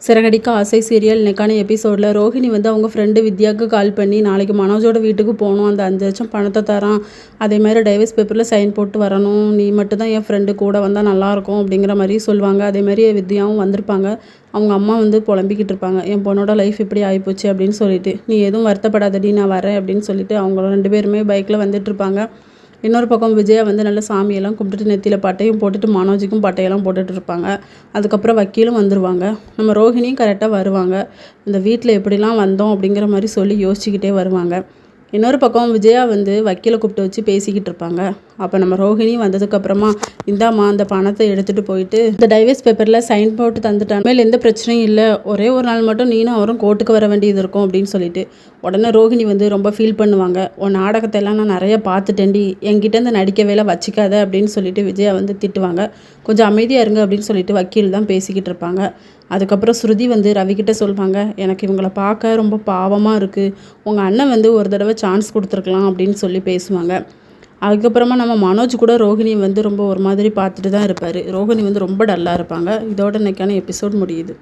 சிறகடிக்க ஆசை சீரியல் இன்னைக்கான எபிசோடில் ரோஹிணி வந்து அவங்க ஃப்ரெண்டு வித்யாவுக்கு கால் பண்ணி நாளைக்கு மனோஜோட வீட்டுக்கு போகணும், அந்த 5 லட்சம் பணத்தை தரான், அதேமாதிரி டைவர்ஸ் பேப்பரில் சைன் போட்டு வரணும், நீ மட்டும் தான் என் ஃப்ரெண்டு கூட வந்தால் நல்லாயிருக்கும் அப்படிங்கிற மாதிரி சொல்லுவாங்க. அதேமாதிரி வித்யாவும் வந்திருப்பாங்க. அவங்க அம்மா வந்து புலம்பிக்கிட்டு இருப்பாங்க, என் பொண்ணோட லைஃப் இப்படி ஆகிப்போச்சு அப்படின்னு சொல்லிட்டு. நீ எதுவும் வருத்தப்படாதடி, நான் வரேன் அப்படின்னு சொல்லிட்டு அவங்க 2 பேருமே பைக்கில் வந்துட்டுருப்பாங்க. இன்னொரு பக்கம் விஜயா வந்து நல்ல சாமியெல்லாம் கும்பிட்டுட்டு நெத்தியில் பட்டையும் போட்டுட்டு மனோஜுக்கும் பட்டையெல்லாம் போட்டுட்டு இருப்பாங்க. அதுக்கப்புறம் வக்கீலும் வந்துடுவாங்க. நம்ம ரோஹிணியும் கரெக்டாக வருவாங்க. இந்த வீட்டில் எப்படிலாம் வந்தோம் அப்படிங்கிற மாதிரி சொல்லி யோசிச்சுக்கிட்டே வருவாங்க. இன்னொரு பக்கம் விஜயா வந்து வக்கீலை கூப்பிட்டு வச்சு பேசிக்கிட்டு இருப்பாங்க. அப்போ நம்ம ரோஹிணி வந்ததுக்கப்புறமா, இந்தாம்மா அந்த பணத்தை எடுத்துகிட்டு போயிட்டு இந்த டைவர்ஸ் பேப்பரில் சைன் போட்டு தந்துட்டான், மேலே எந்த பிரச்சனையும் இல்லை, ஒரே ஒரு நாள் மட்டும் நீனும் அவரும் கோர்ட்டுக்கு வர வேண்டியது இருக்கும் அப்படின்னு சொல்லிட்டு உடனே ரோஹிணி வந்து ரொம்ப ஃபீல் பண்ணுவாங்க. உன் நாடகத்தை எல்லாம் நான் நிறைய பார்த்துட்டேன்டி, என்கிட்ட நடிக்க வேலை வச்சிக்காத அப்படின்னு சொல்லிட்டு விஜயா வந்து திட்டுவாங்க. கொஞ்சம் அமைதியாக இருங்க அப்படின்னு சொல்லிட்டு வக்கீல் தான் பேசிக்கிட்டு இருப்பாங்க. அதுக்கப்புறம் ஸ்ருதி வந்து ரவிக்கிட்ட சொல்லுவாங்க, எனக்கு இவங்களை பார்க்க ரொம்ப பாவமாக இருக்குது, உங்கள் அண்ணன் வந்து ஒரு தடவை சான்ஸ் கொடுத்துருக்கலாம் அப்படின்னு சொல்லி பேசுவாங்க. அதுக்கப்புறமா நம்ம மனோஜ் கூட ரோஹிணி வந்து ரொம்ப ஒரு மாதிரி பார்த்துட்டு தான் இருப்பார். ரோஹிணி வந்து ரொம்ப டல்லாக இருப்பாங்க. இதோட இன்னைக்கான எபிசோட் முடியுது.